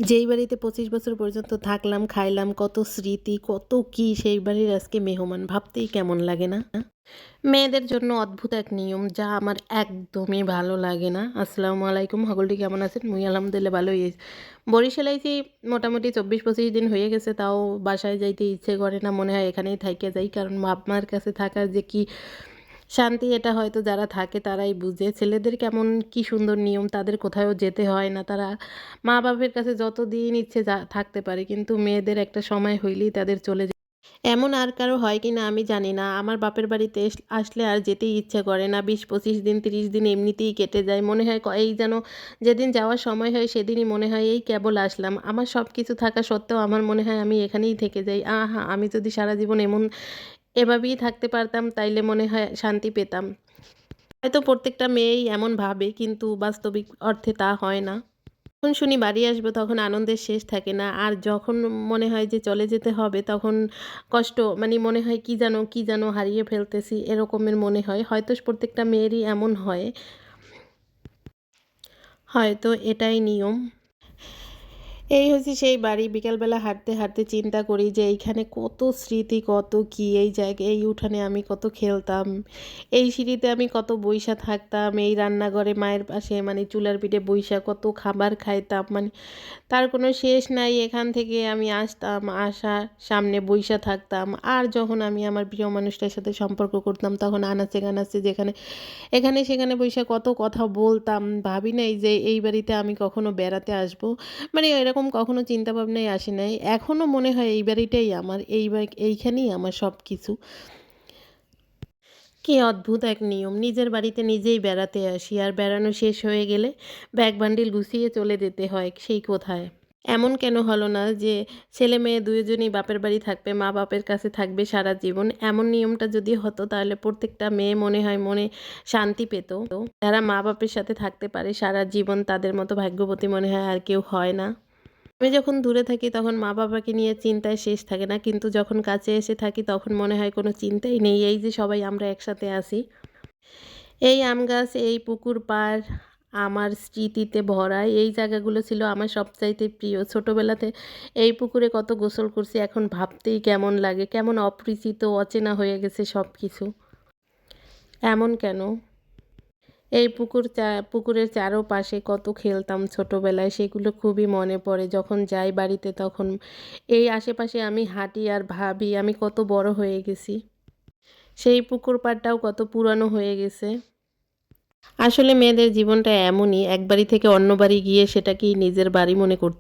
যেই বাড়িতে ২৫ বছর পর্যন্ত থাকলাম, খাইলাম, কত স্মৃতি, কত কি সেই বাড়ির আজকে মেহমান ভাবতেই কেমন লাগে না? মেয়েদের জন্য অদ্ভুত এক নিয়ম যা আমার একদমই ভালো লাগে না। আসসালামু আলাইকুম, সকলটি কেমন আছেন? মুই আলহামদুলিল্লাহ ভালোই আছি। বরিশালে আইছি মোটামুটি ২৪-২৫ দিন হয়ে গেছে, তাও বাসায় যাইতে ইচ্ছে করে না। মনে হয় এখানেই থাইকা যাই। কারণ বাপ-মার কাছে থাকার যে কি শান্তি, এটা হয়তো যারা থাকে তারাই বুঝে। ছেলেদের কেমন কি সুন্দর নিয়ম, তাদের কোথাও যেতে হয় না। তারা মা-বাপের কাছে যতদিন ইচ্ছে থাকতে পারে। কিন্তু মেয়েদের একটা সময় হইলেই তাদের চলে এমন আর কারো হয় কিনা আমি জানি না। আমার বাপের বাড়িতে আসলে আর যেতেই ইচ্ছা করে না। ২০-২৫ দিন ৩০ দিন এমনিতেই কেটে যায়। মনে হয় এই যেন যেদিন যাওয়ার সময় হয় সেদিনই মনে হয় এই কেবল আসলাম। আমার সবকিছু থাকা সত্ত্বেও আমার মনে হয় আমি এখানেই থেকে যাই। আহা! আমি যদি সারা জীবন এভাবেই থাকতে পারতাম তাইলে মনে হয় শান্তি পেতাম। হয়তো প্রত্যেকটা মেয়েই এমন ভাবে, কিন্তু বাস্তবিক অর্থে তা হয় না। যখন শুনি বাড়ি আসবো তখন আনন্দের শেষ থাকে না। আর যখন মনে হয় যে চলে যেতে হবে তখন কষ্ট, মানে মনে হয় কি যেন হারিয়ে ফেলতেছি এরকমের মনে হয়। হয়তো প্রত্যেকটা মেয়েরই এমন হয়। হয়তো এটাই নিয়ম। এই হচ্ছে সেই বাড়ি। বিকালবেলা হাঁটতে, হাঁটতে চিন্তা করি যে এইখানে কত স্মৃতি, কত কি, এই জায়গায় এই উঠানে আমি কত খেলতাম। এই সিঁড়িতে আমি কত বইসা থাকতাম। এই রান্নাঘরে মায়ের পাশে মানে চুলার পিঠে বইসা কত খাবার খাইতাম। মানে তার কোনো শেষ নাই। এখান থেকে আমি আসতাম, সামনে বইসা থাকতাম। আর যখন আমি আমার প্রিয় মানুষটার সাথে সম্পর্ক করতাম তখন আনাচে-কানাচে যেখানে এখানে সেখানে বইসা কত কথা বলতাম। ভাবি নাই যে এই বাড়িতে আমি কখনো বেড়াতে আসবো। মানে এরকম কখনো চিন্তা ভাবনাই আসে নাই। এখনো মনে হয় এই বাড়িটাই আমার। এইখানেই আমার সবকিছু। কি অদ্ভুত এক নিয়ম! নিজের বাড়িতে নিজেই বেড়াতে আসি। আর বেড়ানো শেষ হয়ে গেলে ব্যাগ বান্ডিল গুছিয়ে চলে যেতে হয় সেই কোথায়। এমন কেন হলো না যে ছেলে-মেয়ে দুইজনই বাপের বাড়ি থাকবে, মা-বাপের কাছে থাকবে সারা জীবন। এমন নিয়মটা যদি হতো তাহলে প্রত্যেকটা মেয়ে মনে হয় মনে শান্তি পেত। যারা মা-বাপের সাথে থাকতে পারে সারা জীবন তাদের মতো ভাগ্যবতী মনে হয় আর কেউ হয় না। আমি যখন দূরে থাকি তখন মা-বাবাকে নিয়ে চিন্তায় শেষ থাকে না। কিন্তু যখন কাছে এসে থাকি তখন মনে হয় কোনো চিন্তাই নেই। এই যে সবাই আমরা একসাথে আছি। এই আম গাছ, এই পুকুর পাড় আমার স্মৃতিতে ভরা। এই জায়গাগুলো ছিল আমার সবচাইতে প্রিয়। ছোটবেলাতে এই পুকুরে কত গোসল করছি, এখন ভাবতেই কেমন লাগে। কেমন অপরিচিত, অচেনা হয়ে গেছে সবকিছু। এমন কেন? এই পুকুরের চারপাশে কত খেলতাম ছোটবেলায়, সেগুলো খুবই মনে পড়ে। যখন যাই বাড়িতে তখন এই আশেপাশে আমি হাঁটি আর ভাবি আমি কত বড় হয়ে গেছি। সেই পুকুর পাড়টাও কত পুরানো হয়ে গেছে। আসলে মেয়েদের জীবনটা এমনই, এক বাড়ি থেকে অন্য বাড়ি গিয়ে সেটাকেই নিজের বাড়ি মনে করতে